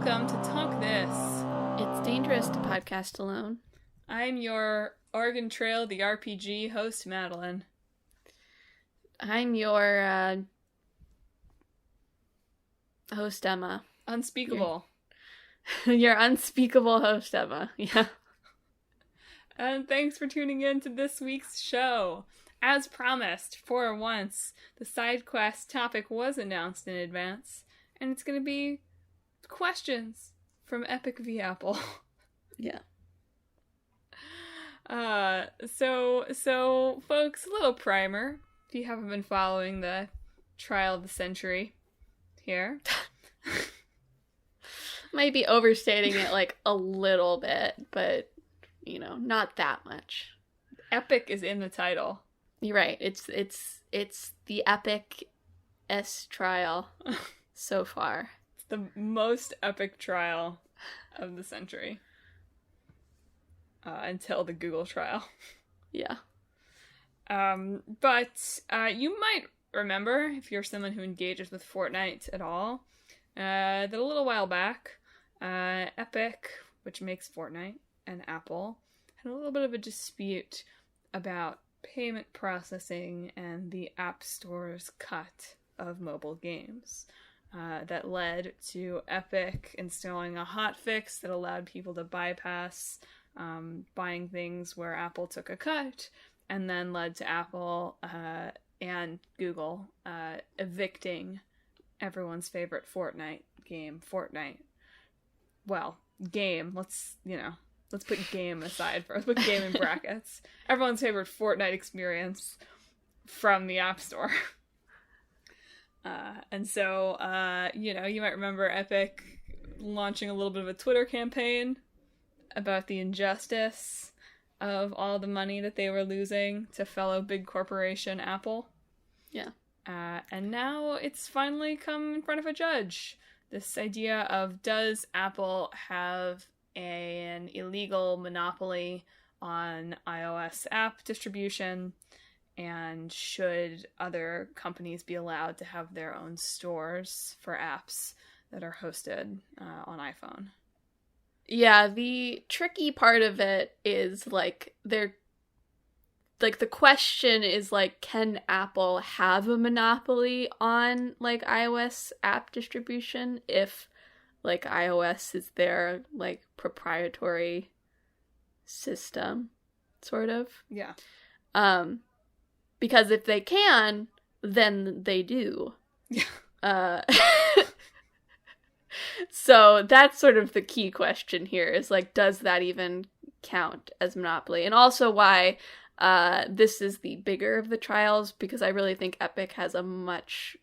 welcome to Talk This. It's dangerous to podcast alone. I'm your Oregon Trail, the RPG host, Madelyn. I'm your host, Emma. Unspeakable. Your unspeakable host, Emma. Yeah. And thanks for tuning in to this week's show. As promised, for once, the side quest topic was announced in advance, and it's going to be questions from Epic v Apple. Yeah. So folks, a little primer, if you haven't been following the trial of the century here. Might be overstating it like a little bit, but, you know, not that much. Epic is in the title. You're right. It's the epic-est trial so far. It's the most epic trial of the century. Until the Google trial. Yeah. But you might remember, if you're someone who engages with Fortnite at all, that a little while back, Epic, which makes Fortnite, and Apple had a little bit of a dispute about payment processing and the App Store's cut of mobile games. That led to Epic installing a hotfix that allowed people to bypass buying things where Apple took a cut, and then led to Apple and Google evicting everyone's favorite Fortnite game, Fortnite. Well, game, let's put game aside first. Let's put game in brackets. Everyone's favorite Fortnite experience from the App Store. And so, you might remember Epic launching a little bit of a Twitter campaign about the injustice of all the money that they were losing to fellow big corporation Apple. Yeah. And now it's finally come in front of a judge. This idea of, does Apple have an illegal monopoly on iOS app distribution, and should other companies be allowed to have their own stores for apps that are hosted on iPhone? Yeah, the tricky part of it is, the question is, can Apple have a monopoly on, iOS app distribution if, iOS is their, proprietary system, sort of? Yeah. Because if they can, then they do. Yeah. So that's sort of the key question here is, does that even count as monopoly? And also why this is the bigger of the trials, because I really think Epic has a much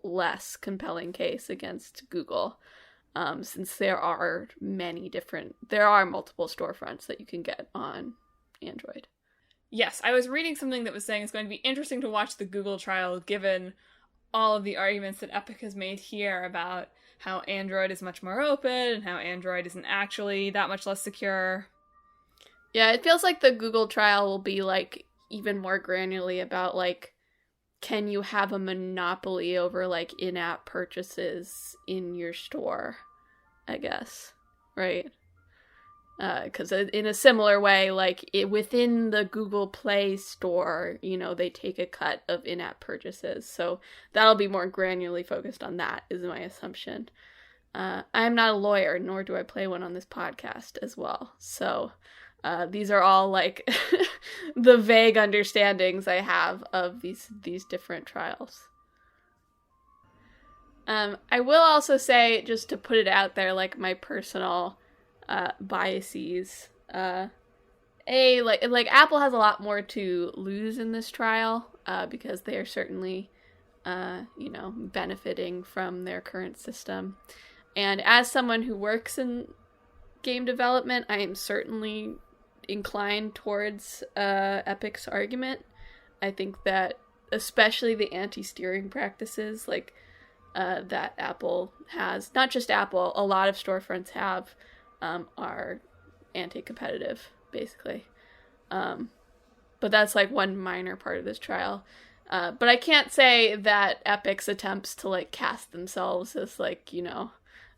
less compelling case against Google, since there are multiple storefronts that you can get on Android. Yes, I was reading something that was saying it's going to be interesting to watch the Google trial, given all of the arguments that Epic has made here about how Android is much more open and how Android isn't actually that much less secure. Yeah, it feels like the Google trial will be, even more granularly about, can you have a monopoly over, in-app purchases in your store, I guess, right? Because in a similar way, within the Google Play Store, they take a cut of in-app purchases. So that'll be more granularly focused on that, is my assumption. I'm not a lawyer, nor do I play one on this podcast as well. So these are all, the vague understandings I have of these different trials. I will also say, just to put it out there, my personal biases. Apple has a lot more to lose in this trial, because they are certainly, benefiting from their current system. And as someone who works in game development, I am certainly inclined towards Epic's argument. I think that especially the anti-steering practices, that Apple has, not just Apple, a lot of storefronts have, are anti-competitive, basically. But that's one minor part of this trial. But I can't say that Epic's attempts to cast themselves as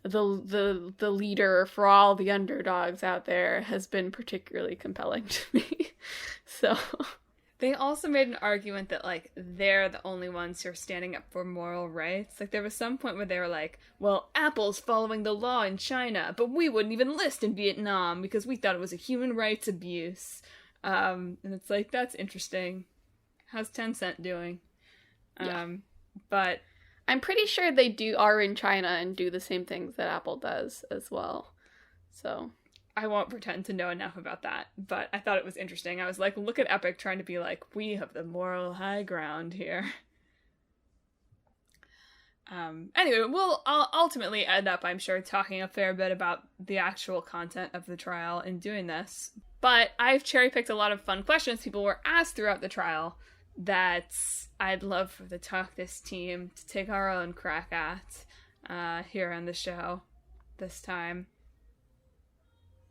the leader for all the underdogs out there has been particularly compelling to me. So they also made an argument that, like, they're the only ones who are standing up for moral rights. Like, there was some point where they were like, well, Apple's following the law in China, but we wouldn't even list in Vietnam because we thought it was a human rights abuse. And it's like, that's interesting. How's Tencent doing? Yeah. But I'm pretty sure they are in China and do the same things that Apple does as well. So I won't pretend to know enough about that, but I thought it was interesting. I was like, look at Epic trying to be like, we have the moral high ground here. Anyway, we'll ultimately end up, I'm sure, talking a fair bit about the actual content of the trial in doing this. But I've cherry-picked a lot of fun questions people were asked throughout the trial that I'd love for the Talk This team to take our own crack at here on the show this time.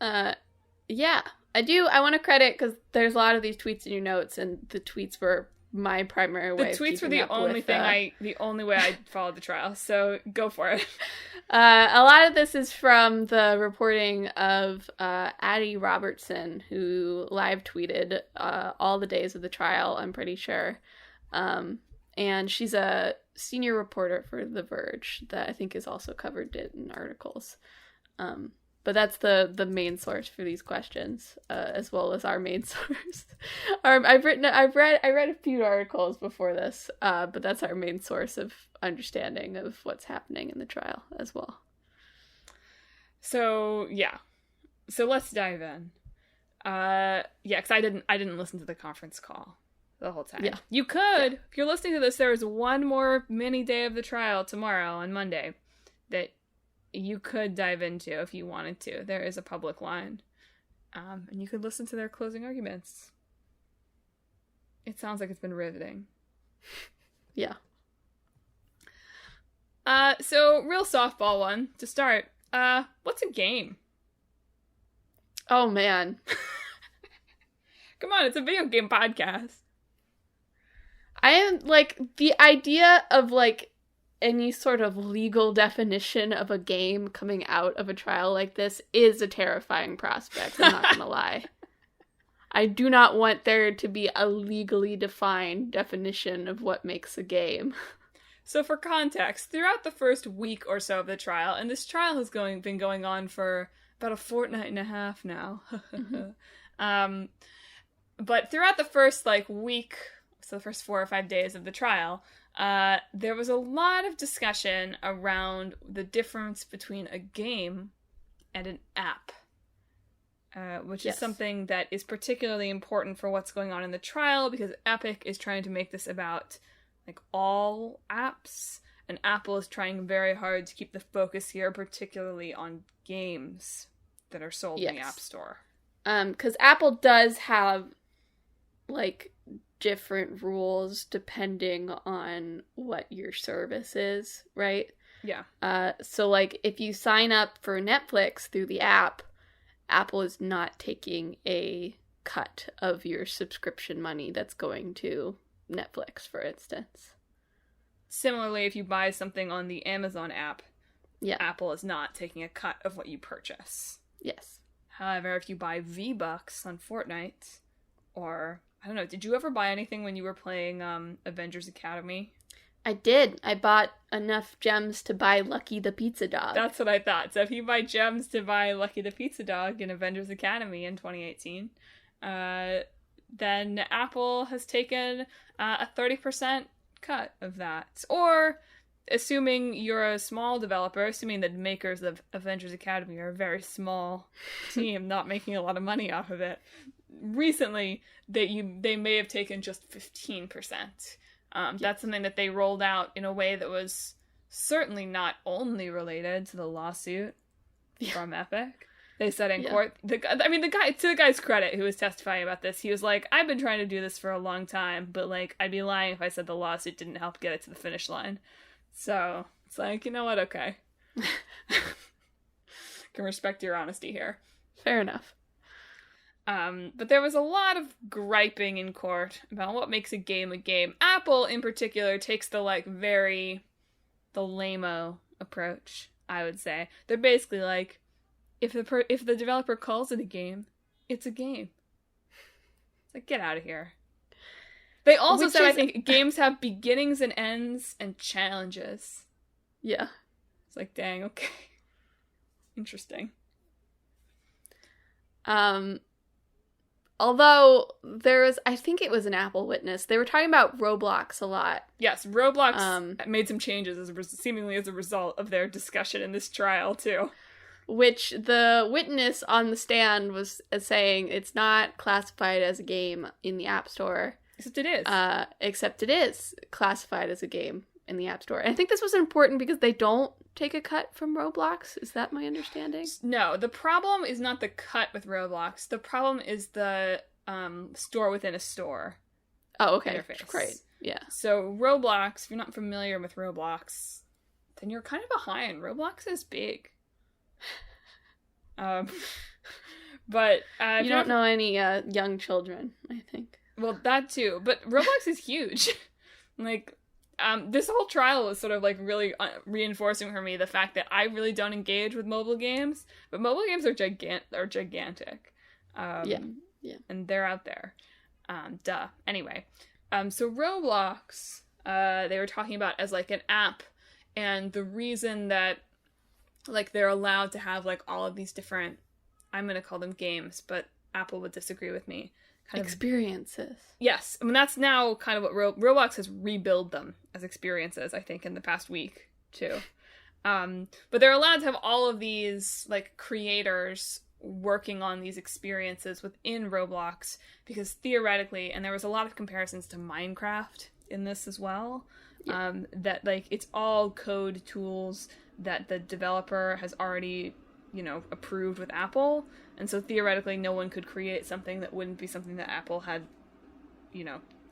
Yeah, I do. I want to credit, because there's a lot of these tweets in your notes, and the tweets were my primary way. The tweets were the only way I followed the trial, so go for it. A lot of this is from the reporting of Addie Robertson, who live tweeted all the days of the trial, I'm pretty sure. And she's a senior reporter for The Verge that I think has also covered it in articles. But that's the main source for these questions, as well as our main source. I read a few articles before this, but that's our main source of understanding of what's happening in the trial as well. So yeah, so let's dive in. Because I didn't listen to the conference call the whole time. Yeah, you could. Yeah. If you're listening to this, there is one more mini day of the trial tomorrow on Monday that you could dive into if you wanted to. There is a public line. And you could listen to their closing arguments. It sounds like it's been riveting. Yeah. So real softball one to start. What's a game? Oh man. Come on, it's a video game podcast. I am like, the idea of like any sort of legal definition of a game coming out of a trial like this is a terrifying prospect, I'm not gonna lie. I do not want there to be a legally defined definition of what makes a game. So for context, throughout the first week or so of the trial, and this trial has been going on for about a fortnight and a half now. But throughout the first week, so the first 4 or 5 days of the trial, there was a lot of discussion around the difference between a game and an app, which is something that is particularly important for what's going on in the trial, because Epic is trying to make this about all apps, and Apple is trying very hard to keep the focus here, particularly on games that are sold in the App Store. Because Apple does have different rules depending on what your service is, right? Yeah. So if you sign up for Netflix through the app, Apple is not taking a cut of your subscription money that's going to Netflix, for instance. Similarly, if you buy something on the Amazon app, Apple is not taking a cut of what you purchase. Yes. However, if you buy V-Bucks on Fortnite, or I don't know, did you ever buy anything when you were playing Avengers Academy? I did. I bought enough gems to buy Lucky the Pizza Dog. That's what I thought. So if you buy gems to buy Lucky the Pizza Dog in Avengers Academy in 2018, then Apple has taken a 30% cut of that. Or, assuming you're a small developer, assuming the makers of Avengers Academy are a very small team, not making a lot of money off of it, recently they may have taken just 15%. That's something that they rolled out in a way that was certainly not only related to the lawsuit from Epic. They said in court, the guy, to the guy's credit, who was testifying about this, he was like, I've been trying to do this for a long time, but I'd be lying if I said the lawsuit didn't help get it to the finish line. So it's you know what? Okay. Can respect your honesty here. Fair enough. But there was a lot of griping in court about what makes a game a game. Apple, in particular, takes the the lame-o approach. I would say. They're basically like, if the developer calls it a game, it's a game. It's like, get out of here. They also said, I think, games have beginnings and ends and challenges. Yeah. It's like, dang, okay. Interesting. Although I think it was an Apple witness. They were talking about Roblox a lot. Yes, Roblox made some changes seemingly as a result of their discussion in this trial, too. Which the witness on the stand was saying it's not classified as a game in the App Store. Except it is. Except it is classified as a game in the App Store. And I think this was important because they don't take a cut from Roblox. Is that my understanding? No, the problem is not the cut with Roblox. The problem is the store within a store. Oh, okay. Interface. Great. Yeah. So Roblox, if you're not familiar with Roblox, then you're kind of behind. Roblox is big. But you don't know any young children, I think. Well, that too. But Roblox is huge. Like, this whole trial was sort of like really reinforcing for me the fact that I really don't engage with mobile games, but mobile games are gigantic. Yeah. And they're out there. Duh. Anyway, so Roblox, they were talking about as like an app, and the reason that like they're allowed to have like all of these different, I'm gonna call them games, but Apple would disagree with me. Experiences. Yes. I mean, that's now kind of what Roblox has rebuilt them as experiences, I think, in the past week, too. But they're allowed to have all of these, like, creators working on these experiences within Roblox, because theoretically, and there was a lot of comparisons to Minecraft in this as well, that, like, it's all code tools that the developer has already, approved with Apple. And so theoretically, no one could create something that wouldn't be something that Apple had,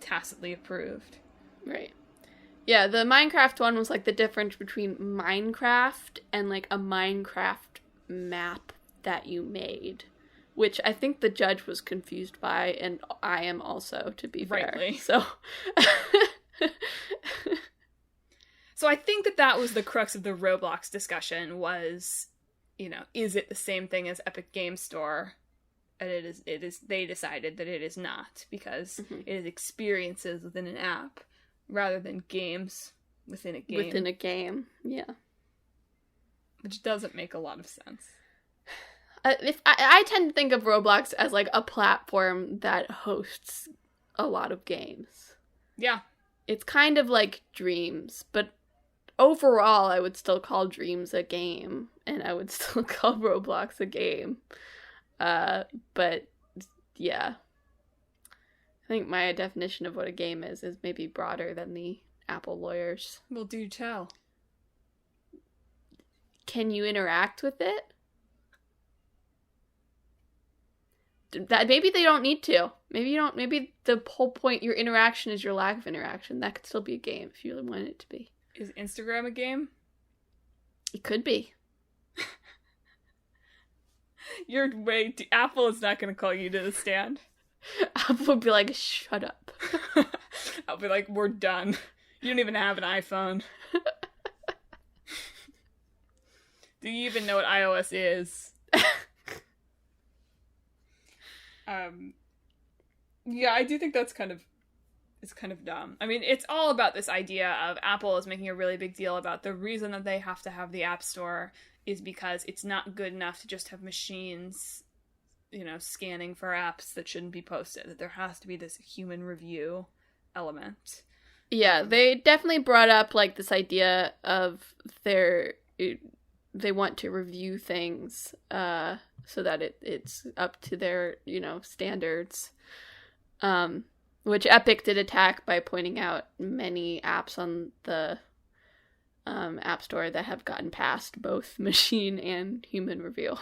tacitly approved. Right. Yeah, the Minecraft one was like the difference between Minecraft and like a Minecraft map that you made, which I think the judge was confused by, and I am also, to be fair. Rightly. So. So I think that was the crux of the Roblox discussion was, is it the same thing as Epic Game Store? And they decided that it is not, because it is experiences within an app rather than games within a game. Within a game, yeah. Which doesn't make a lot of sense. I tend to think of Roblox as like a platform that hosts a lot of games. Yeah. It's kind of like Dreams, but overall, I would still call Dreams a game, and I would still call Roblox a game. But, yeah. I think my definition of what a game is maybe broader than the Apple lawyers. Well, do tell. Can you interact with it? That maybe they don't need to. Maybe the whole point, your interaction is your lack of interaction. That could still be a game if you really want it to be. Is Instagram a game? It could be. Apple is not going to call you to the stand. Apple would be like, shut up. I'll be like, we're done. You don't even have an iPhone. Do you even know what iOS is? Yeah, I do think it's kind of dumb. I mean, it's all about this idea of Apple is making a really big deal about the reason that they have to have the App Store is because it's not good enough to just have machines, scanning for apps that shouldn't be posted. That there has to be this human review element. Yeah, they definitely brought up like this idea of they want to review things so that it's up to their, standards. Which Epic did attack by pointing out many apps on the App Store that have gotten past both machine and human review.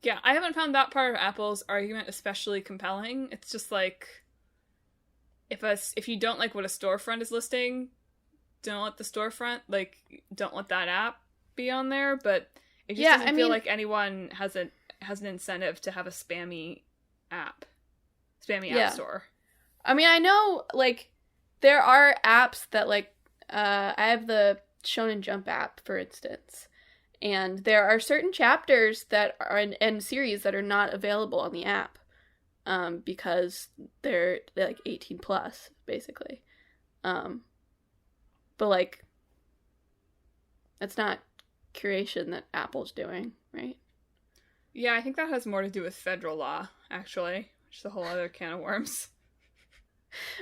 Yeah, I haven't found that part of Apple's argument especially compelling. It's just like, if you don't like what a storefront is listing, don't let that app be on there. But it just doesn't feel like anyone has an incentive to have a spammy app store. I mean, I know, like, there are apps that, like, I have the Shonen Jump app, for instance. And there are certain chapters that are and series that are not available on the app, because they're like 18 plus, basically. But like, that's not curation that Apple's doing, right? Yeah, I think that has more to do with federal law, actually, which is a whole other can of worms.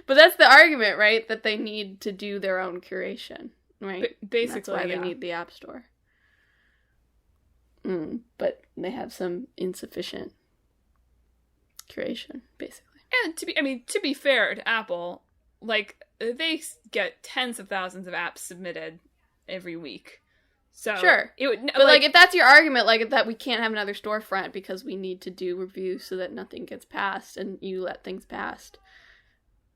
But that's the argument, right? That they need to do their own curation, right? Basically, that's why they need the App Store. But they have some insufficient curation, basically. And to be fair to Apple, like, they get tens of thousands of apps submitted every week. So sure, but like if that's your argument, like that we can't have another storefront because we need to do reviews so that nothing gets passed, and you let things past,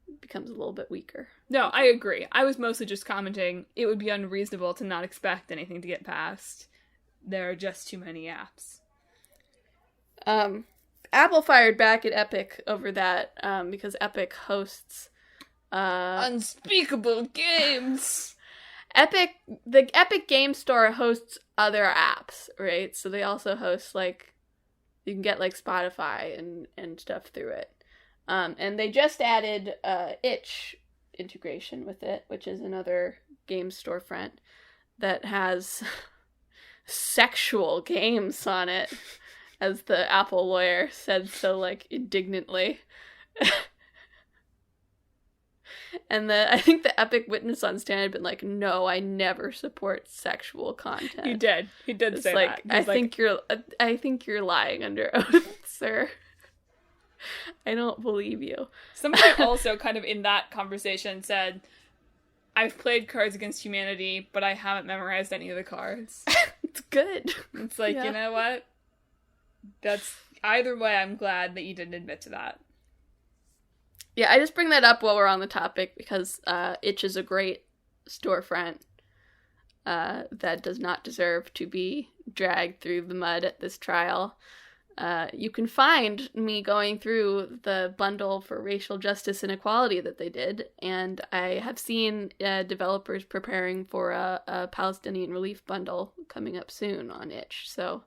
it becomes a little bit weaker. No, I agree. I was mostly just commenting it would be unreasonable to not expect anything to get passed. There are just too many apps. Apple fired back at Epic over that, because Epic hosts unspeakable games. The Epic Game Store hosts other apps, right? So they also host, like, you can get, like, Spotify and stuff through it. And they just added itch integration with it, which is another game storefront that has sexual games on it, as the Apple lawyer said so, like, indignantly. And I think the Epic witness on stand had been like, no, I never support sexual content. He did it's say like, that. I think you're lying under oath, sir. I don't believe you. Somebody also kind of in that conversation said, I've played Cards Against Humanity, but I haven't memorized any of the cards. It's good. It's like, You know what? That's either way, I'm glad that you didn't admit to that. Yeah, I just bring that up while we're on the topic because Itch is a great storefront that does not deserve to be dragged through the mud at this trial. You can find me going through the bundle for racial justice and equality that they did, and I have seen developers preparing for a Palestinian relief bundle coming up soon on Itch. So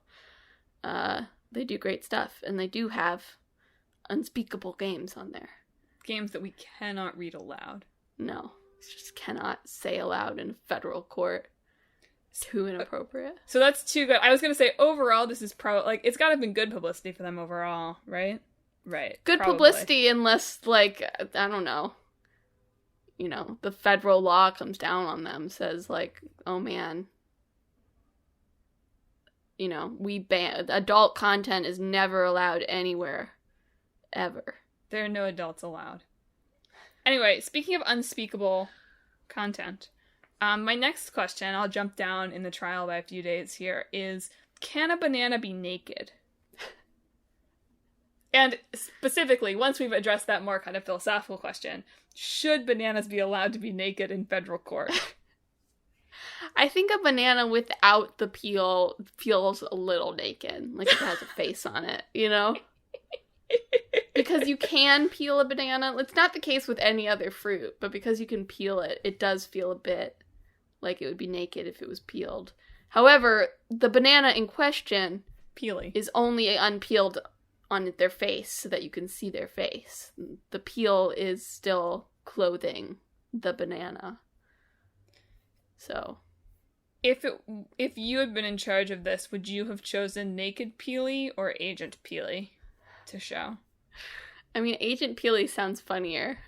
they do great stuff, and they do have unspeakable games on there. Games that we cannot read aloud. No, just cannot say aloud in federal court. Too inappropriate. So that's too good. I was gonna say overall, this is it's gotta have been good publicity for them overall, right? Right. Good publicity, unless I don't know. You know, the federal law comes down on them, says like, oh man, you know, we ban adult content is never allowed anywhere, ever. There are no adults allowed. Anyway, speaking of unspeakable content, my next question, I'll jump down in the trial by a few days here, is can a banana be naked? And specifically, once we've addressed that more kind of philosophical question, should bananas be allowed to be naked in federal court? I think a banana without the peel feels a little naked, like it has a face on it, you know? Because you can peel a banana. It's not the case with any other fruit, but because you can peel it, it does feel a bit like it would be naked if it was peeled. However, the banana in question is only unpeeled on their face so that you can see their face. The peel is still clothing the banana. So, if you had been in charge of this, would you have chosen Naked Peely or Agent Peely to show? I mean, Agent Peely sounds funnier.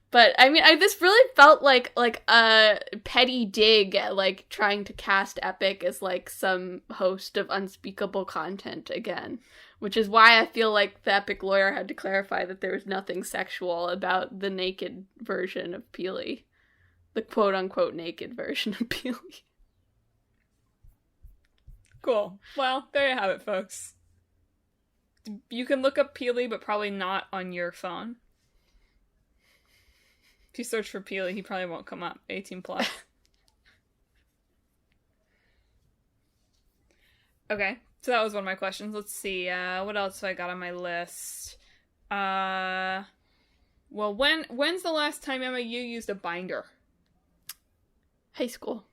But, I mean, this really felt like a petty dig at, like, trying to cast Epic as, like, some host of unspeakable content again. Which is why I feel like the Epic lawyer had to clarify that there was nothing sexual about the naked version of Peely. The quote-unquote naked version of Peely. Cool. Well, there you have it, folks. You can look up Peely, but probably not on your phone. If you search for Peely, he probably won't come up. 18 plus. Okay, so that was one of my questions. Let's see, what else have I got on my list? Well, when's the last time, Emma, you used a binder? High school.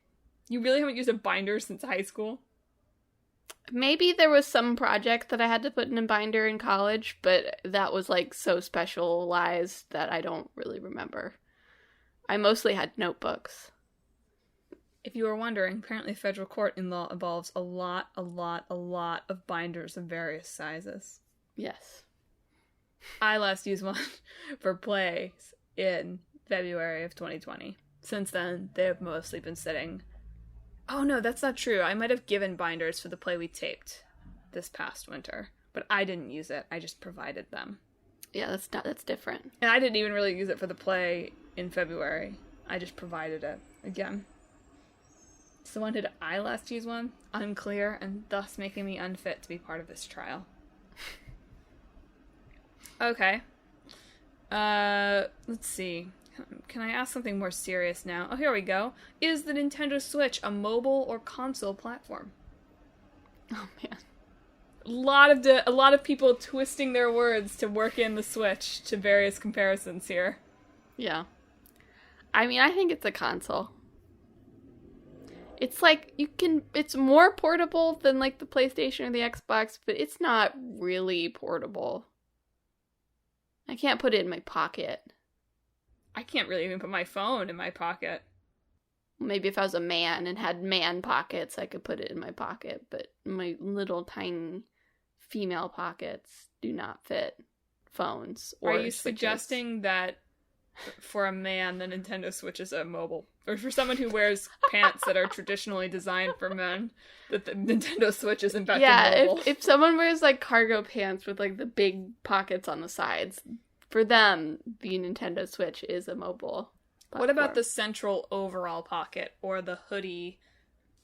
You really haven't used a binder since high school? Maybe there was some project that I had to put in a binder in college, but that was, like, so specialized that I don't really remember. I mostly had notebooks. If you were wondering, apparently federal court in law involves a lot of binders of various sizes. Yes. I last used one for plays in February of 2020. Since then, they have mostly been sitting... Oh no, that's not true. I might have given binders for the play we taped this past winter, but I didn't use it. I just provided them. Yeah, that's different. And I didn't even really use it for the play in February. I just provided it again. So when did I last use one? Unclear, and thus making me unfit to be part of this trial. Okay. Let's see. Can I ask something more serious now? Oh, here we go. Is the Nintendo Switch a mobile or console platform? Oh, man. A lot of people twisting their words to work in the Switch to various comparisons here. Yeah. I mean, I think it's a console. It's like, it's more portable than, like, the PlayStation or the Xbox, but it's not really portable. I can't put it in my pocket. I can't really even put my phone in my pocket. Maybe if I was a man and had man pockets, I could put it in my pocket, but my little tiny female pockets do not fit phones or Are you switches. Suggesting that for a man, the Nintendo Switch is a mobile? Or for someone who wears pants that are traditionally designed for men, that the Nintendo Switch is in fact a mobile? Yeah, if someone wears, like, cargo pants with, like, the big pockets on the sides... For them, the Nintendo Switch is a mobile platform. What about the central overall pocket or the hoodie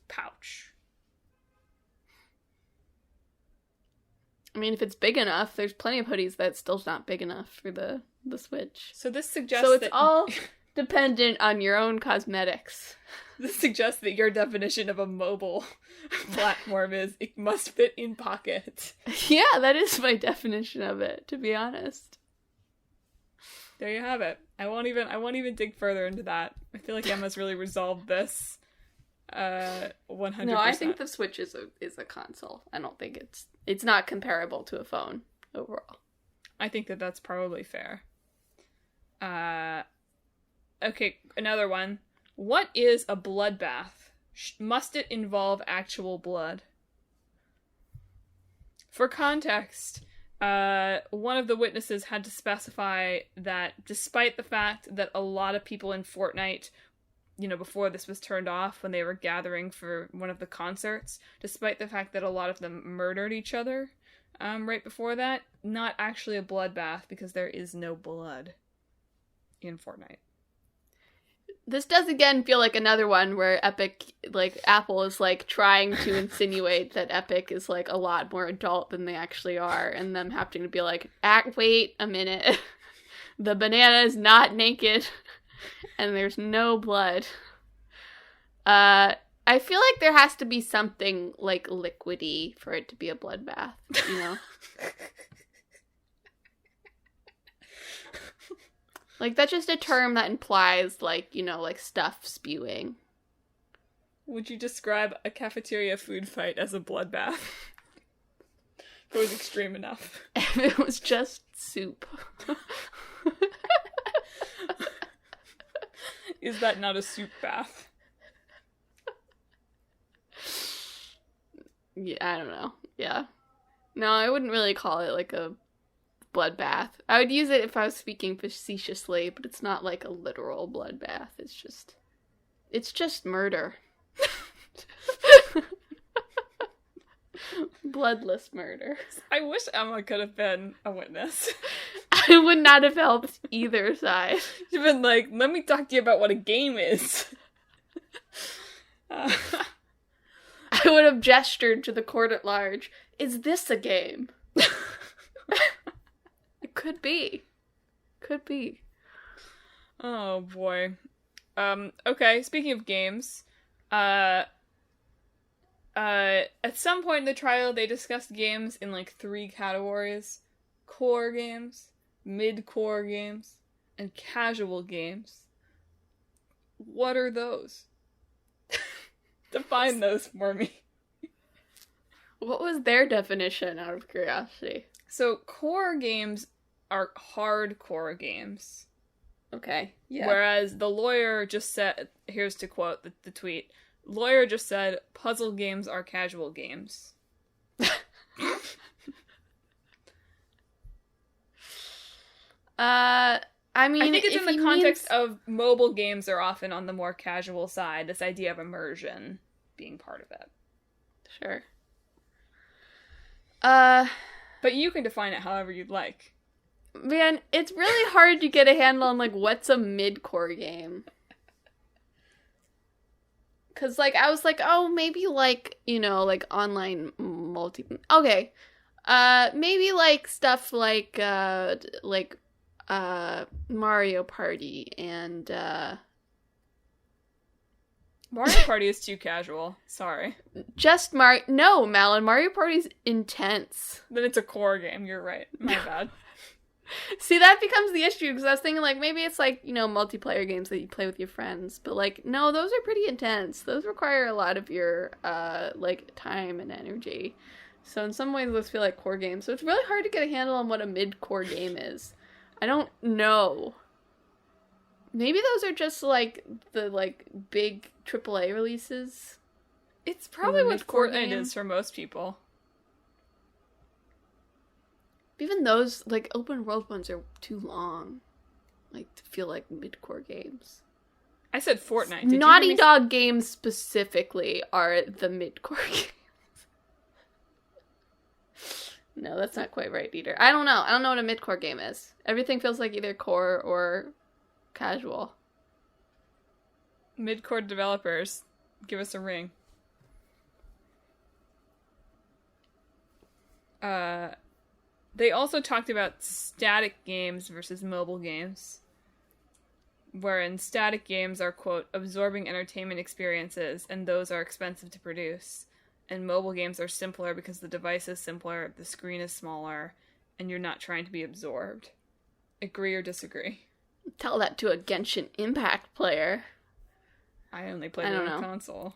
pouch? I mean, if it's big enough, there's plenty of hoodies that's still not big enough for the Switch. So this suggests So it's all dependent on your own cosmetics. This suggests that your definition of a mobile platform is it must fit in pocket. Yeah, that is my definition of it, to be honest. There you have it. I won't even dig further into that. I feel like Emma's really resolved this. 100%. No, I think the Switch is a console. I don't think it's not comparable to a phone overall. I think that's probably fair. Okay, another one. What is a bloodbath? Must it involve actual blood? For context, one of the witnesses had to specify that despite the fact that a lot of people in Fortnite, before this was turned off, when they were gathering for one of the concerts, despite the fact that a lot of them murdered each other right before that, not actually a bloodbath because there is no blood in Fortnite. This does again feel like another one where Apple is like trying to insinuate that Epic is like a lot more adult than they actually are, and them having to be like, wait a minute, the banana is not naked, and there's no blood. I feel like there has to be something like liquidy for it to be a bloodbath, you know? Like, that's just a term that implies, like, like stuff spewing. Would you describe a cafeteria food fight as a bloodbath? If it was extreme enough. If it was just soup. Is that not a soup bath? Yeah, I don't know. Yeah. No, I wouldn't really call it, like, a bloodbath. I would use it if I was speaking facetiously, but it's not like a literal bloodbath. It's just murder. Bloodless murder. I wish Emma could have been a witness. I would not have helped either side. She'd been like, let me talk to you about what a game is. I would have gestured to the court at large. Is this a game? It could be. Could be. Oh, boy. Okay, speaking of games, at some point in the trial, they discussed games in, like, 3 categories. Core games, mid-core games, and casual games. What are those? define those for me? What was their definition, out of curiosity? So, core games are hardcore games. Okay, yeah. Whereas the lawyer just said, here's to quote the tweet, lawyer just said, puzzle games are casual games. I mean, I think it's in the context of mobile games are often on the more casual side, this idea of immersion being part of it. Sure. But you can define it however you'd like. Man, it's really hard to get a handle on, like, what's a mid-core game. Because, like, I was like, oh, maybe, like, you know, like, online multi... Okay. Maybe, like, stuff like Mario Party and, Mario Party is too casual. Sorry. Just Mario... No, Madeline, Mario Party's intense. Then it's a core game, you're right. My bad. See, that becomes the issue, because I was thinking, like, maybe it's, like, you know, multiplayer games that you play with your friends, but, like, no, those are pretty intense. Those require a lot of your, like, time and energy. So in some ways, those feel like core games. So it's really hard to get a handle on what a mid-core game is. I don't know. Maybe those are just, like, the, like, big AAA releases. It's probably what Fortnite is for most people. Even those, like, open world ones are too long, like, to feel like mid-core games. I said Fortnite. Naughty Dog games specifically are the mid-core games. No, that's not quite right either. I don't know. I don't know what a mid-core game is. Everything feels like either core or casual. Mid-core developers, give us a ring. They also talked about static games versus mobile games, wherein static games are, quote, absorbing entertainment experiences, and those are expensive to produce. And mobile games are simpler because the device is simpler, the screen is smaller, and you're not trying to be absorbed. Agree or disagree? Tell that to a Genshin Impact player. I only played it on console.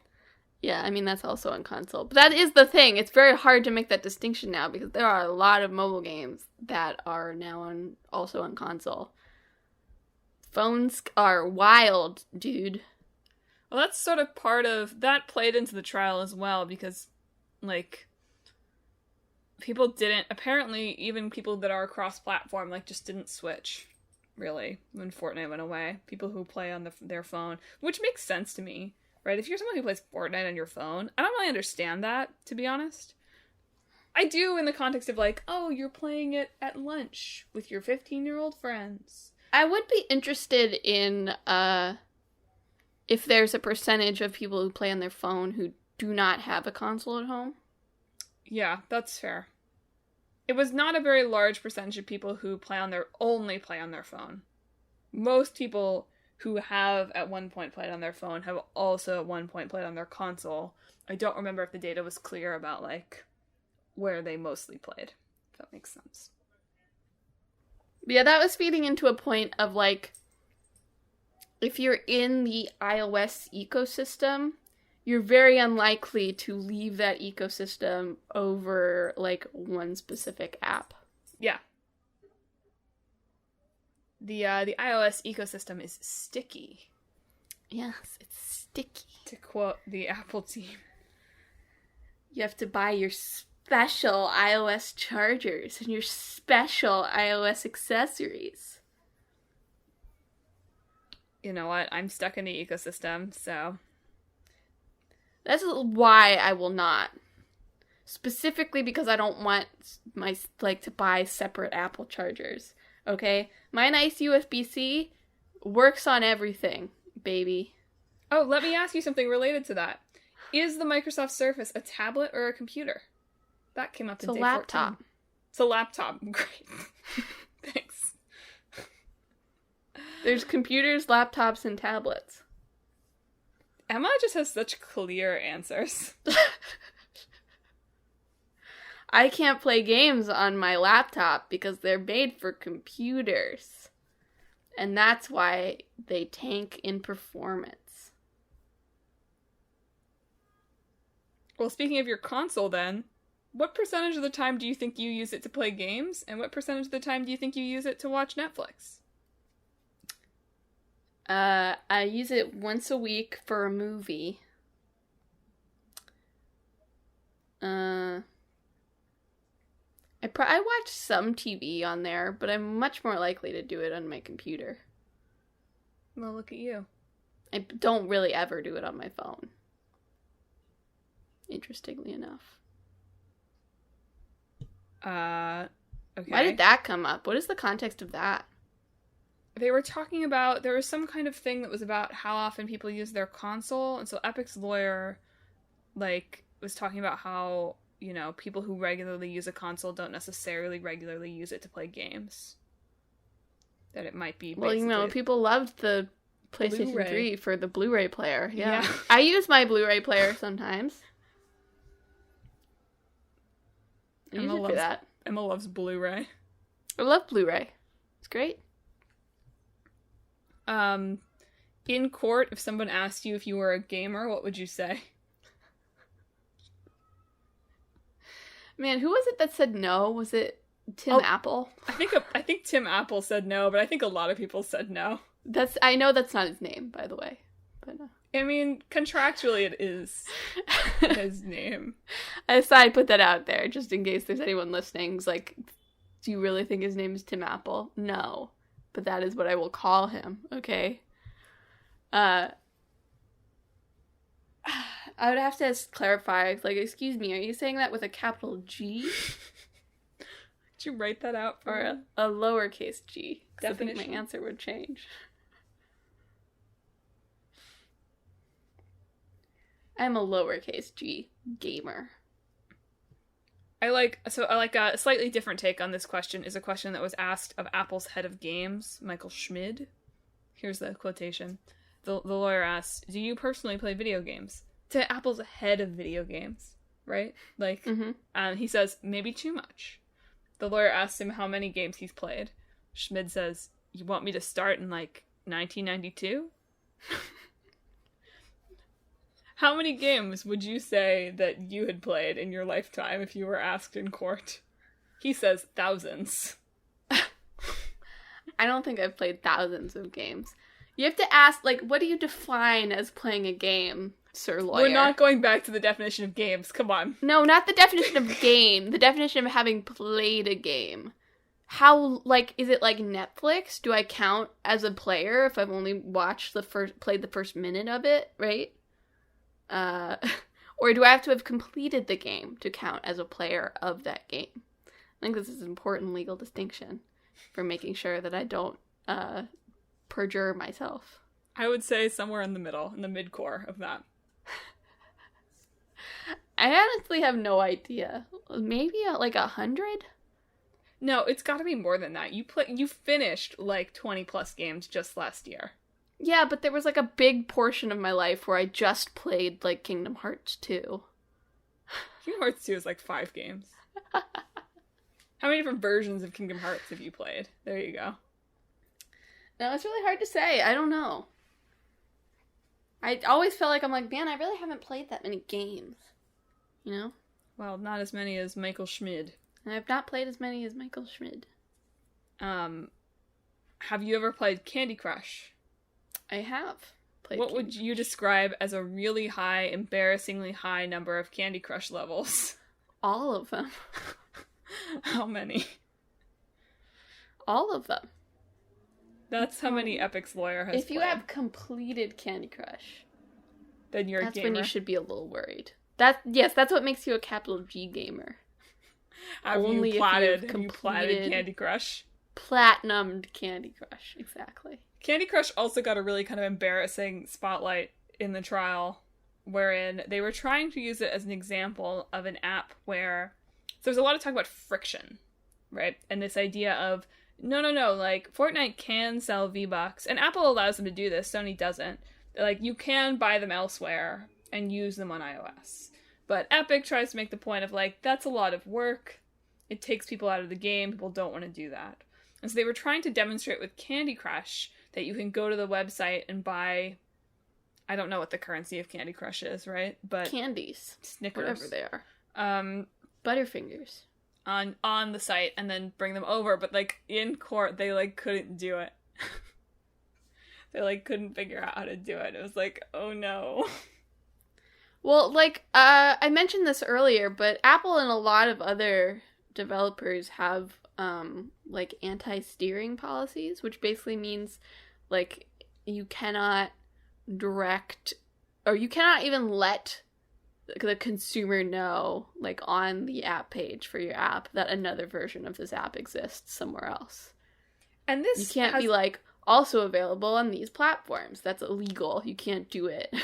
Yeah, I mean, that's also on console. But that is the thing. It's very hard to make that distinction now because there are a lot of mobile games that are now also on console. Phones are wild, dude. Well, that's sort of part of... That played into the trial as well because, like, people didn't... Apparently, even people that are cross-platform, like, just didn't switch, really, when Fortnite went away. People who play on their phone, which makes sense to me. Right, if you're someone who plays Fortnite on your phone, I don't really understand that, to be honest. I do in the context of, like, oh, you're playing it at lunch with your 15-year-old friends. I would be interested in, if there's a percentage of people who play on their phone who do not have a console at home. Yeah, that's fair. It was not a very large percentage of people who only play on their phone. Most people who have at one point played on their phone have also at one point played on their console. I don't remember if the data was clear about, like, where they mostly played, if that makes sense. Yeah, that was feeding into a point of, like, if you're in the iOS ecosystem, you're very unlikely to leave that ecosystem over, like, one specific app. Yeah. The iOS ecosystem is sticky. Yes, it's sticky. To quote the Apple team. You have to buy your special iOS chargers and your special iOS accessories. You know what? I'm stuck in the ecosystem, so... That's why I will not. Specifically because I don't want to buy separate Apple chargers. Okay? My nice USB-C works on everything, baby. Oh, let me ask you something related to that. Is the Microsoft Surface a tablet or a computer? That came up in day 14. It's a laptop. It's a laptop. Great. Thanks. There's computers, laptops, and tablets. Emma just has such clear answers. I can't play games on my laptop because they're made for computers. And that's why they tank in performance. Well, speaking of your console then, what percentage of the time do you think you use it to play games, and what percentage of the time do you think you use it to watch Netflix? I use it once a week for a movie. I watch some TV on there, but I'm much more likely to do it on my computer. Well, look at you. I don't really ever do it on my phone. Interestingly enough. Okay. Why did that come up? What is the context of that? They were talking about, there was some kind of thing that was about how often people use their console, and so Epic's lawyer, was talking about how, people who regularly use a console don't necessarily regularly use it to play games. That it might be basically... Well, people loved the PlayStation Blu-ray. 3 for the Blu-ray player. Yeah. I use my Blu-ray player sometimes. I use it for that. Emma loves Blu-ray. I love Blu-ray. It's great. In court, if someone asked you if you were a gamer, what would you say? Man, who was it that said no? Was it Tim Apple? I think Tim Apple said no, but I think a lot of people said no. I know that's not his name, by the way. But I mean, contractually it is his name. I thought I'd put that out there, just in case there's anyone listening who's like, do you really think his name is Tim Apple? No. But that is what I will call him, okay? I would have to clarify, excuse me, are you saying that with a capital G? Did you write that out for Or a lowercase g? 'Cause I think definition? my answer would change. I'm a lowercase g gamer. I like a slightly different take on this question is a question that was asked of Apple's head of games, Michael Schmid. Here's the quotation. The lawyer asked, "Do you personally play video games?" To Apple's head of video games, right? He says, "Maybe too much." The lawyer asks him how many games he's played. Schmid says, "You want me to start in 1992?" How many games would you say that you had played in your lifetime if you were asked in court? He says thousands. I don't think I've played thousands of games. You have to ask, what do you define as playing a game, sir lawyer? We're not going back to the definition of games. Come on. No, not the definition of game. The definition of having played a game. How, is it like Netflix? Do I count as a player if I've only played the first minute of it, right? Or do I have to have completed the game to count as a player of that game? I think this is an important legal distinction for making sure that I don't perjure myself. I would say somewhere in the middle, in the mid-core of that. I honestly have no idea. Maybe 100? No, it's got to be more than that. You finished 20 plus games just last year. Yeah, but there was a big portion of my life where I just played Kingdom Hearts 2. Kingdom Hearts 2 is 5 games. How many different versions of Kingdom Hearts have you played? There you go. No, it's really hard to say. I don't know. I always feel I'm man, I really haven't played that many games. Well, not as many as Michael Schmid. And I've not played as many as Michael Schmid. Have you ever played Candy Crush? I have played. What would you describe as a really high, embarrassingly high number of Candy Crush levels? All of them. How many? All of them. That's how many Epic's lawyer has If you played. have completed Candy Crush, Then you're a that's gamer. when you should be a little worried. That's what makes you a capital G gamer. Have Only you if platted, you've have you platted completed- Candy Crush? Platinumed Candy Crush, exactly. Candy Crush also got a really kind of embarrassing spotlight in the trial, wherein they were trying to use it as an example of an app where... So there's a lot of talk about friction, right? And this idea of, no, Fortnite can sell V-Bucks, and Apple allows them to do this, Sony doesn't. You can buy them elsewhere and use them on iOS. But Epic tries to make the point of, that's a lot of work. It takes people out of the game. People don't want to do that. And so they were trying to demonstrate with Candy Crush that you can go to the website and buy I don't know what the currency of Candy Crush is, right? But Candies. Snickers. Whatever they are. Butterfingers. On the site and then bring them over, but like in court they like couldn't do it. They like couldn't figure out how to do it. It was like, oh no. Well, like I mentioned this earlier, but Apple and a lot of other developers have like anti-steering policies, which basically means like you cannot direct, or you cannot even let the consumer know, like on the app page for your app, that another version of this app exists somewhere else. And this you can't be like also available on these platforms. That's illegal. You can't do it.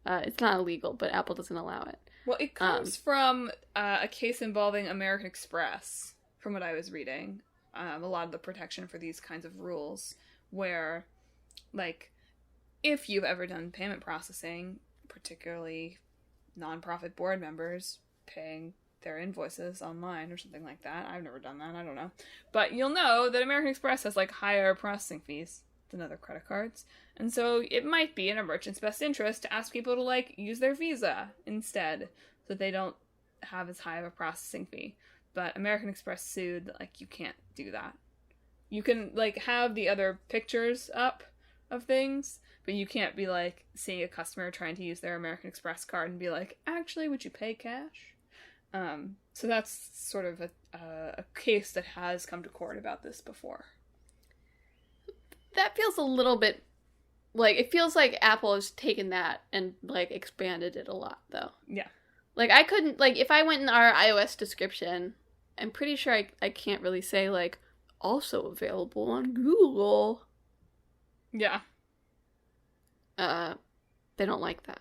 It's not illegal, but Apple doesn't allow it. Well, it comes from a case involving American Express, from what I was reading. A lot of the protection for these kinds of rules, where, like, if you've ever done payment processing, particularly nonprofit board members paying their invoices online or something like that. I've never done that. I don't know. But you'll know that American Express has, like, higher processing fees than other credit cards. And so it might be in a merchant's best interest to ask people to, like, use their Visa instead, so that they don't have as high of a processing fee. But American Express sued that, like, you can't do that. You can, like, have the other pictures up of things, but you can't be, like, seeing a customer trying to use their American Express card and be like, actually, would you pay cash? So that's sort of a case that has come to court about this before. That feels a little bit, like, it feels like Apple has taken that and, like, expanded it a lot, though. Yeah. Like, I couldn't, like, if I went in our iOS description, I'm pretty sure I can't really say, like, also available on Google. Yeah. They don't like that.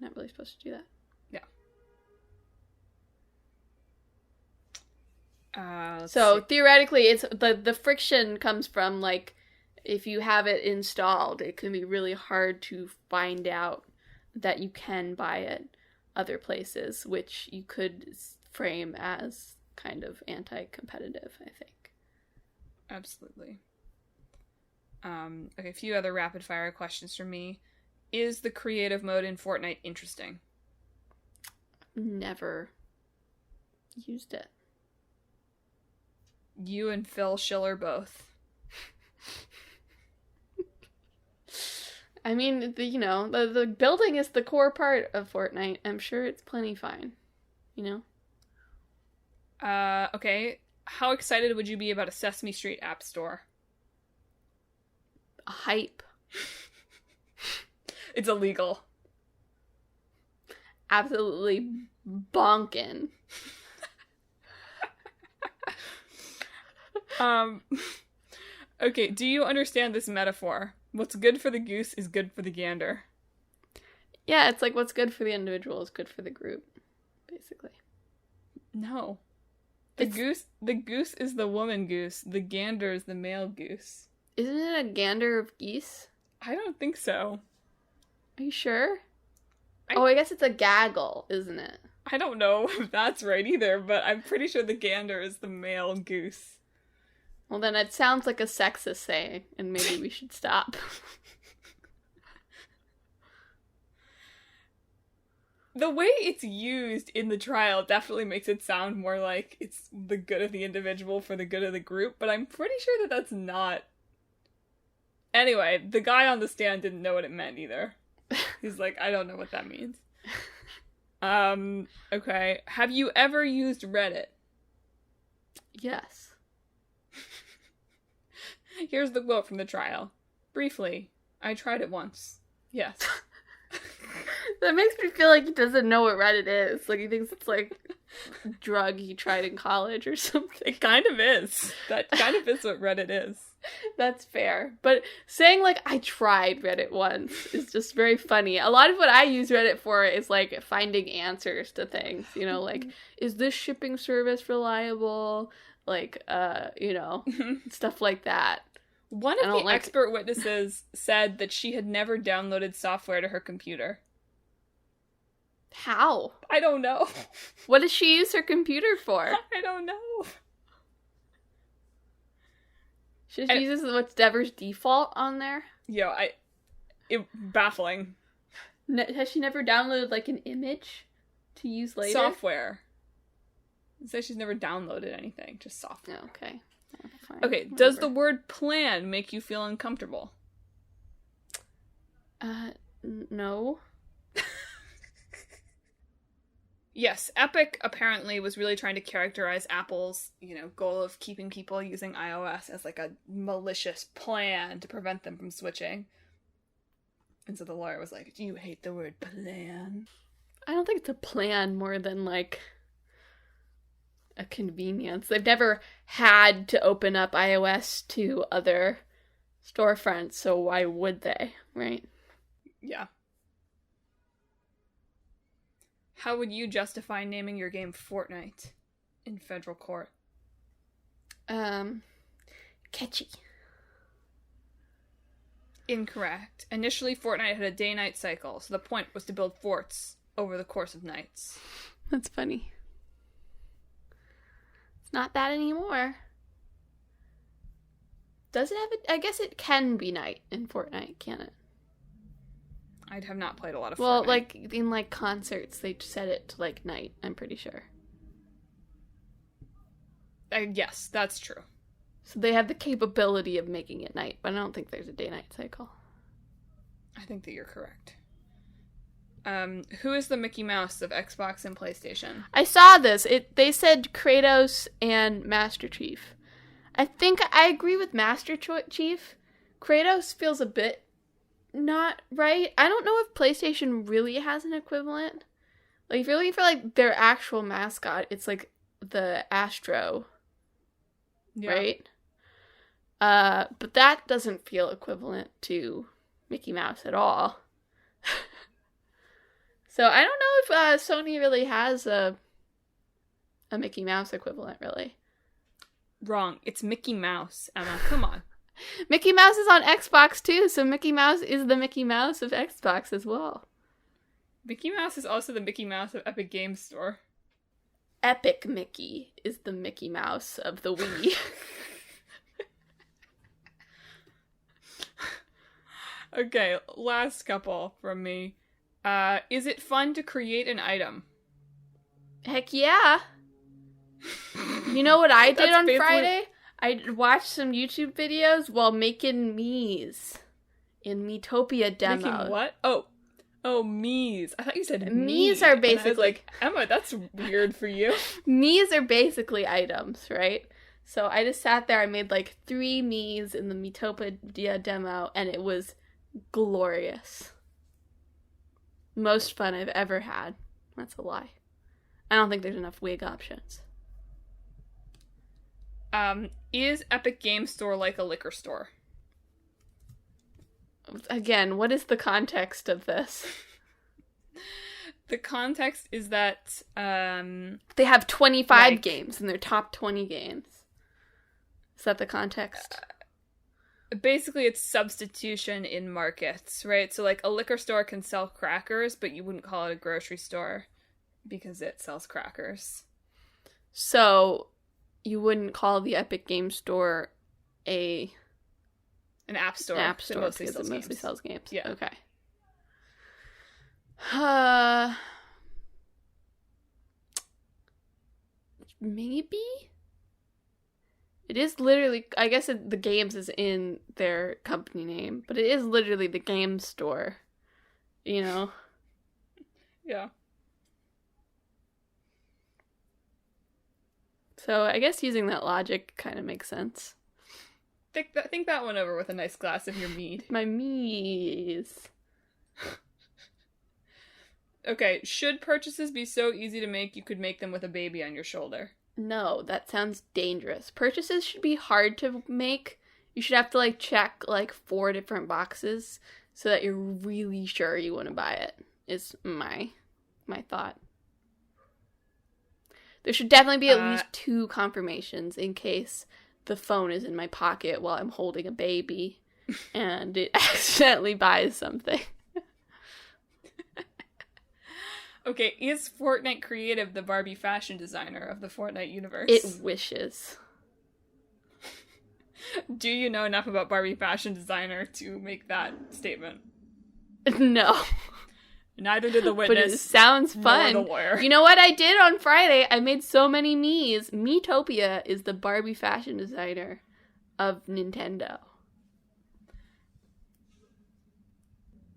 You're not really supposed to do that. Yeah. So theoretically, it's the friction comes from, like, if you have it installed, it can be really hard to find out that you can buy it other places, which you could frame as kind of anti-competitive, I think. Absolutely. Okay, a few other rapid-fire questions from me. Is the creative mode in Fortnite interesting? Never used it. You and Phil Schiller both. I mean, the building is the core part of Fortnite. I'm sure it's plenty fine, you know? Okay. How excited would you be about a Sesame Street app store? Hype. It's illegal. Absolutely bonkin'. Okay, do you understand this metaphor? What's good for the goose is good for the gander. Yeah, it's like what's good for the individual is good for the group, basically. No. The goose is the woman goose. The gander is the male goose. Isn't it a gander of geese? I don't think so. Are you sure? I guess it's a gaggle, isn't it? I don't know if that's right either, but I'm pretty sure the gander is the male goose. Well, then it sounds like a sexist saying, and maybe we should stop. The way it's used in the trial definitely makes it sound more like it's the good of the individual for the good of the group, but I'm pretty sure that that's not. Anyway, the guy on the stand didn't know what it meant either. He's like, I don't know what that means. Okay. Have you ever used Reddit? Yes. Here's the quote from the trial. Briefly, I tried it once. Yes. That makes me feel like he doesn't know what Reddit is. Like, he thinks it's like a drug he tried in college or something. It kind of is. That kind of is what Reddit is. That's fair. But saying, like, I tried Reddit once is just very funny. A lot of what I use Reddit for is, like, finding answers to things. You know, like, is this shipping service reliable? Like, stuff like that. One of the expert witnesses said that she had never downloaded software to her computer. How? I don't know. What does she use her computer for? I don't know. She just uses what's Deborah's default on there? Yo, baffling. Has she never downloaded, like, an image to use later? Software. It says she's never downloaded anything, just software. Oh, okay. Oh, fine. Okay, Whatever. does the word plan make you feel uncomfortable? No. Yes, Epic apparently was really trying to characterize Apple's, goal of keeping people using iOS as like a malicious plan to prevent them from switching. And so the lawyer was like, "Do you hate the word plan?" I don't think it's a plan more than, like, a convenience. They've never had to open up iOS to other storefronts, so why would they, right? Yeah. How would you justify naming your game Fortnite in federal court? Catchy. Incorrect. Initially, Fortnite had a day-night cycle, so the point was to build forts over the course of nights. That's funny. It's not that anymore. Does it have it? I guess it can be night in Fortnite, can it? I have not played a lot of Fortnite. Well, like, in, like, concerts, they set it to, like, night, I'm pretty sure. Yes, that's true. So they have the capability of making it night, but I don't think there's a day-night cycle. I think that you're correct. Who is the Mickey Mouse of Xbox and PlayStation? I saw this. They said Kratos and Master Chief. I think I agree with Master Chief. Kratos feels a bit not right. I don't know if PlayStation really has an equivalent. Like, if you're looking for, like, their actual mascot, it's, like, the Astro. Yeah. Right? But that doesn't feel equivalent to Mickey Mouse at all. So I don't know if Sony really has a Mickey Mouse equivalent, really. Wrong. It's Mickey Mouse, Emma. Come on. Mickey Mouse is on Xbox, too, so Mickey Mouse is the Mickey Mouse of Xbox as well. Mickey Mouse is also the Mickey Mouse of Epic Games Store. Epic Mickey is the Mickey Mouse of the Wii. Okay, last couple from me. Is it fun to create an item? Heck yeah. You know what I did on basically... Friday? I watched some YouTube videos while making Miis in Miitopia demo. Making what? Oh, Miis. I thought you said Miis are basically... I was like, Emma, that's weird for you. Miis are basically items, right? So I just sat there, I made like 3 Miis in the Miitopia demo, and it was glorious. Most fun I've ever had. That's a lie. I don't think there's enough wig options. Is Epic Games Store like a liquor store? Again, what is the context of this? The context is that, they have 25 games in their top 20 games. Is that the context? Basically, it's substitution in markets, right? So, like, a liquor store can sell crackers, but you wouldn't call it a grocery store because it sells crackers. So, you wouldn't call the Epic Game Store an app store. An app store because it mostly sells games. Yeah. Okay. Maybe? It is literally, I guess the games is in their company name, but it is literally the game store, you know? Yeah. So I guess using that logic kind of makes sense. Think that one over with a nice glass of your mead. My Miis. Okay, should purchases be so easy to make you could make them with a baby on your shoulder? No, that sounds dangerous. Purchases should be hard to make. You should have to, like, check, like, 4 different boxes so that you're really sure you want to buy it, is my thought. There should definitely be at least 2 confirmations in case the phone is in my pocket while I'm holding a baby and it accidentally buys something. Okay, is Fortnite Creative the Barbie fashion designer of the Fortnite universe? It wishes. Do you know enough about Barbie fashion designer to make that statement? No. Neither did the But witness. it sounds nor fun. the lawyer. You know what I did on Friday? I made so many Miis. Miitopia is the Barbie fashion designer of Nintendo.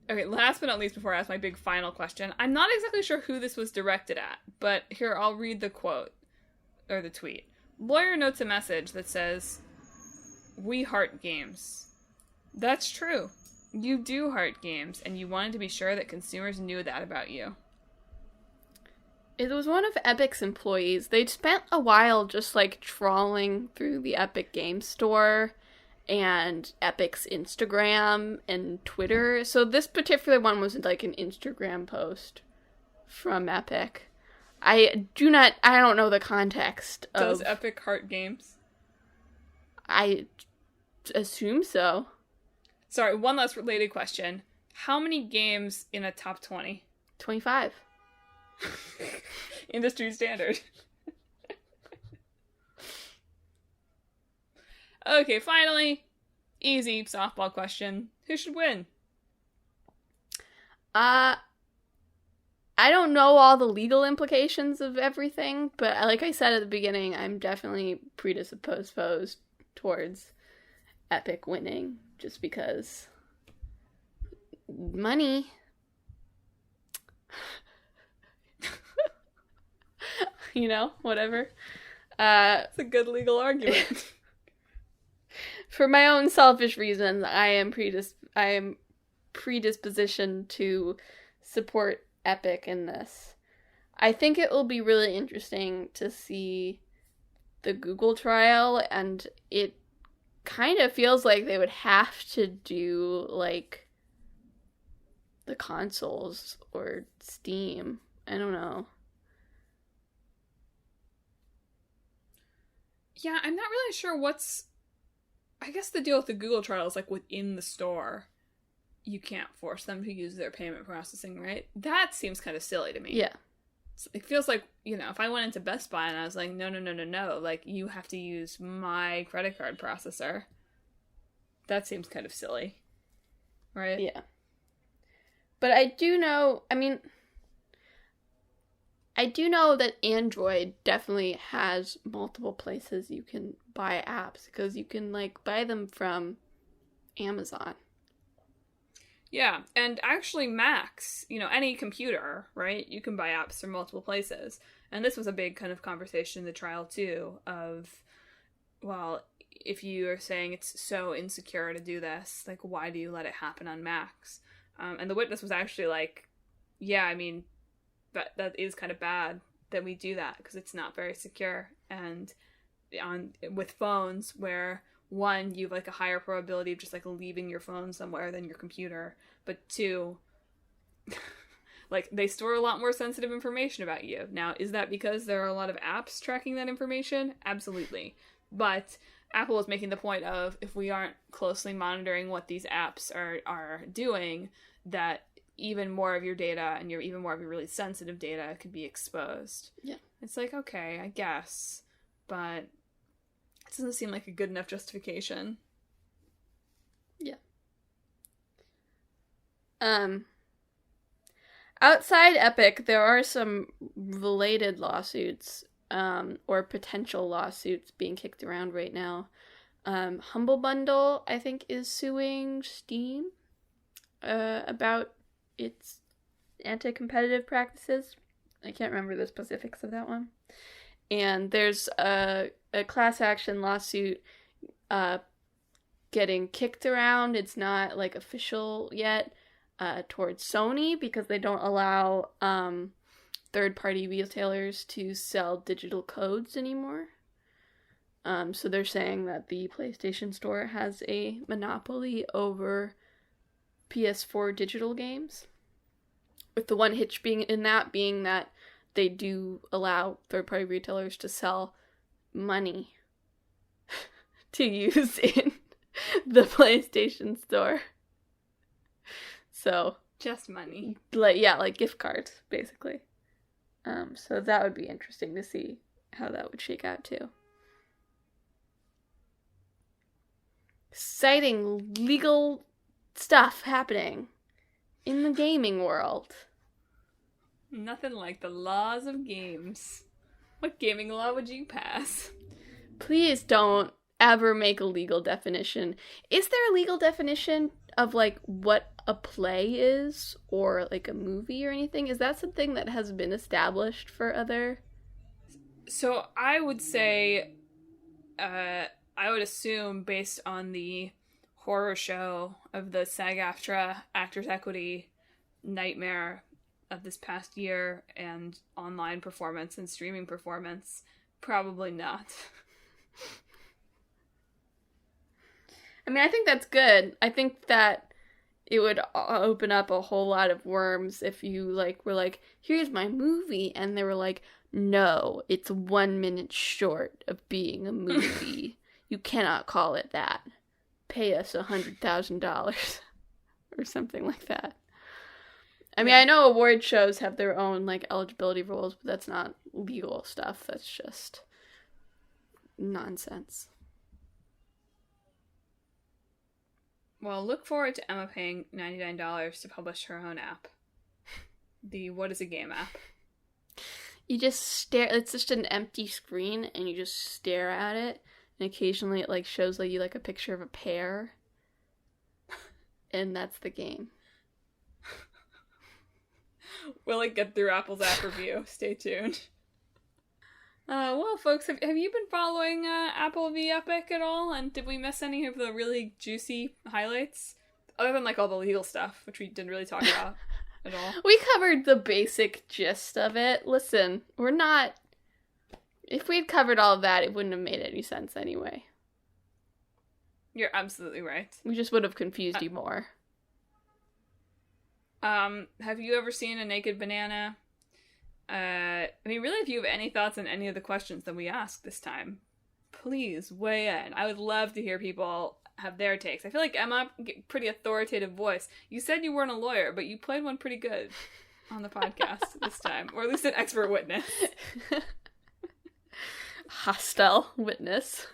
Okay, last but not least, before I ask my big final question, I'm not exactly sure who this was directed at, but here, I'll read the quote, or the tweet. Lawyer notes a message that says, "We heart games." That's true. You do heart games, and you wanted to be sure that consumers knew that about you. It was one of Epic's employees. They'd spent a while just, like, trawling through the Epic Game Store and Epic's Instagram and Twitter. So this particular one was, like, an Instagram post from Epic. I don't know the context of... Does Epic heart games? I assume so. Sorry, one last related question. How many games in a top 20? 25. Industry standard. Okay, finally, easy softball question. Who should win? I don't know all the legal implications of everything, but like I said at the beginning, I'm definitely predisposed towards Epic winning, just because money. You know, whatever. It's a good legal argument. For my own selfish reasons, I am predispositioned to support Epic in this. I think it will be really interesting to see the Google trial, and it kind of feels like they would have to do, like, the consoles or Steam. I don't know. Yeah, I'm not really sure I guess the deal with the Google trial is, like, within the store, you can't force them to use their payment processing, right? That seems kind of silly to me. Yeah. It feels like, if I went into Best Buy and I was like, no, like, you have to use my credit card processor. That seems kind of silly. Right? Yeah. But I do know that Android definitely has multiple places you can buy apps, because you can, like, buy them from Amazon. Yeah, and actually Macs, any computer, right? You can buy apps from multiple places. And this was a big kind of conversation in the trial, too, of, well, if you are saying it's so insecure to do this, like, why do you let it happen on Macs? And the witness was actually like, yeah, I mean, that is kind of bad that we do that, because it's not very secure. And with phones, where one, you have, like, a higher probability of just, like, leaving your phone somewhere than your computer, but two, like, they store a lot more sensitive information about you. Now, is that because there are a lot of apps tracking that information? Absolutely. But Apple is making the point of, if we aren't closely monitoring what these apps are doing, that even more of your data and even more of your really sensitive data could be exposed. Yeah. It's like, okay, I guess, but it doesn't seem like a good enough justification. Yeah. Outside Epic, there are some related lawsuits, or potential lawsuits being kicked around right now. Humble Bundle, I think, is suing Steam about its anti-competitive practices. I can't remember the specifics of that one. And there's a class action lawsuit getting kicked around. It's not, like, official yet, towards Sony, because they don't allow third-party retailers to sell digital codes anymore. So they're saying that the PlayStation Store has a monopoly over PS4 digital games, with the one hitch being that they do allow third-party retailers to sell money to use in the PlayStation Store. So just money, like gift cards, basically. So that would be interesting to see how that would shake out too. Exciting legal stuff happening in the gaming world. Nothing like the laws of games. What gaming law would you pass? Please don't ever make a legal definition. Is there a legal definition of, like, what a play is? Or, like, a movie or anything? Is that something that has been established for other... So I would say, I would assume based on the horror show of the SAG-AFTRA Actors Equity nightmare of this past year and online performance and streaming performance, probably not. I mean, I think that's good. I think that it would open up a whole lot of worms if you, like, were like, here's my movie, and they were like, no, it's 1 minute short of being a movie. You cannot call it that. Pay us $100,000 or something like that. I mean, I know award shows have their own, like, eligibility rules, but that's not legal stuff. That's just nonsense. Well, look forward to Emma paying $99 to publish her own app. The What is a Game app. You just stare. It's just an empty screen, and you just stare at it, and occasionally it, like, shows you, like, a picture of a pear, and that's the game. Will it get through Apple's app review? Stay tuned. Well, folks, have you been following Apple v Epic at all? And did we miss any of the really juicy highlights? Other than, like, all the legal stuff, which we didn't really talk about at all. We covered the basic gist of it. Listen, we're not... If we'd covered all of that, it wouldn't have made any sense anyway. You're absolutely right. We just would have confused you more. Have you ever seen a naked banana? I mean, really, if you have any thoughts on any of the questions that we asked this time, please weigh in. I would love to hear people have their takes. I feel like Emma, pretty authoritative voice. You said you weren't a lawyer, but you played one pretty good on the podcast this time, or at least an expert witness. Hostile witness.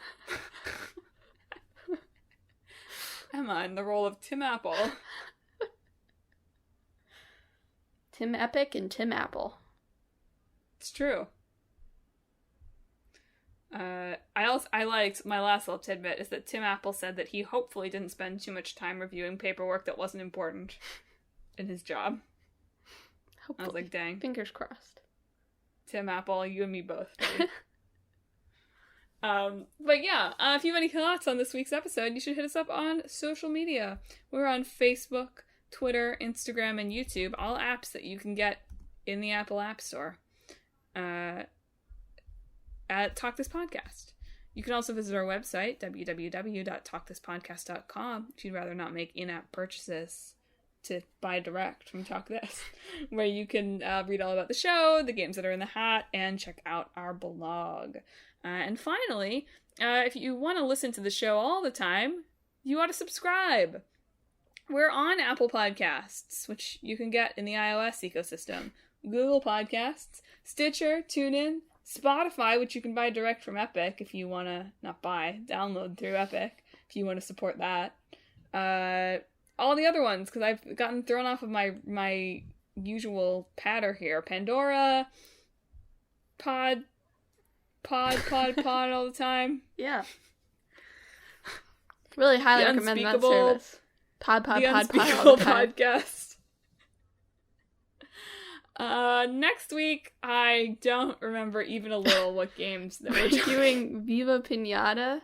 Emma in the role of Tim Apple. Tim Epic and Tim Apple. It's true. I liked, my last little tidbit is that Tim Apple said that he hopefully didn't spend too much time reviewing paperwork that wasn't important in his job. Hopefully. I was like, dang. Fingers crossed. Tim Apple, you and me both. But yeah, if you have any thoughts on this week's episode, you should hit us up on social media. We're on Facebook, Twitter, Instagram, and YouTube, all apps that you can get in the Apple App Store. At Talk This Podcast. You can also visit our website, www.talkthispodcast.com, if you'd rather not make in-app purchases to buy direct from Talk This, where you can read all about the show, the games that are in the hat, and check out our blog. And finally, if you want to listen to the show all the time, you ought to subscribe. We're on Apple Podcasts, which you can get in the iOS ecosystem, Google Podcasts, Stitcher, TuneIn, Spotify, which you can buy direct from Epic if you want to, not buy, download through Epic if you want to support that. All the other ones, because I've gotten thrown off of my usual patter here. Pandora, Pod all the time. Yeah. Really highly recommend that service. Pod all the time. Podcast. Next week, I don't remember even a little what games that we're doing. Viva Pinata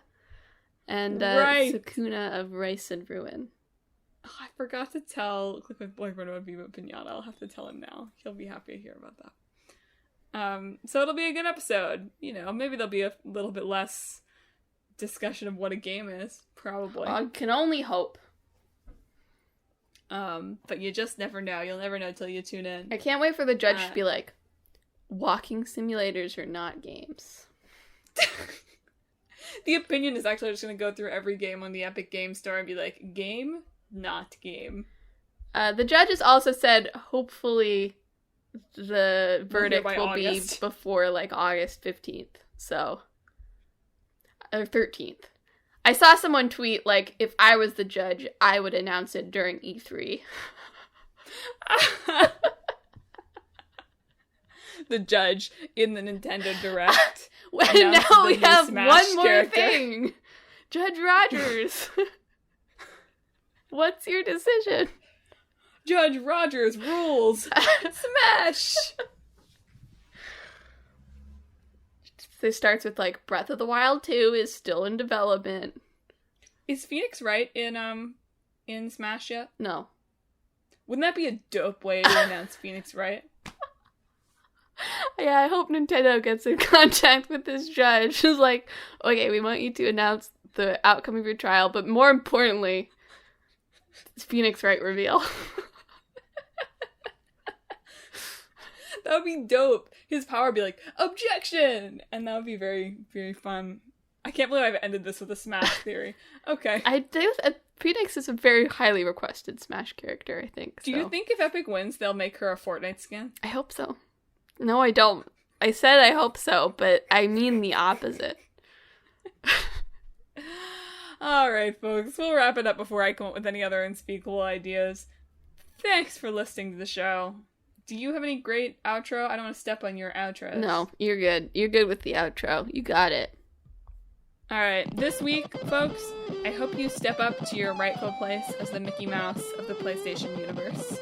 and Sakuna of Rice and Ruin. Oh, I forgot to tell my boyfriend about Viva Pinata. I'll have to tell him now. He'll be happy to hear about that. So it'll be a good episode. You know, maybe there'll be a little bit less discussion of what a game is. Probably. I can only hope. But you just never know. You'll never know till you tune in. I can't wait for the judge to be like, walking simulators are not games. The opinion is actually just going to go through every game on the Epic Game Store and be like, game, not game. The judges also said, hopefully, the verdict will be before, like, August 15th. So, or 13th. I saw someone tweet, like, if I was the judge, I would announce it during E3. The judge in the Nintendo Direct. And now we have Smash one more character. thing. Judge Rogers. What's your decision? Judge Rogers rules. Smash! This starts with like Breath of the Wild 2 is still in development. Is Phoenix Wright in Smash yet? No. Wouldn't that be a dope way to announce Phoenix Wright? Yeah, I hope Nintendo gets in contact with this judge. It's like, okay, we want you to announce the outcome of your trial, but more importantly, it's Phoenix Wright reveal. That would be dope. His power would be like, objection! And that would be very, very fun. I can't believe I've ended this with a Smash theory. Okay. I think Phoenix is a very highly requested Smash character, I think. Do you think if Epic wins, they'll make her a Fortnite skin? I hope so. No, I don't. I said I hope so, but I mean the opposite. Alright, folks. We'll wrap it up before I come up with any other unspeakable ideas. Thanks for listening to the show. Do you have any great outro? I don't want to step on your outros. No, you're good. You're good with the outro. You got it. Alright, this week, folks, I hope you step up to your rightful place as the Mickey Mouse of the PlayStation universe.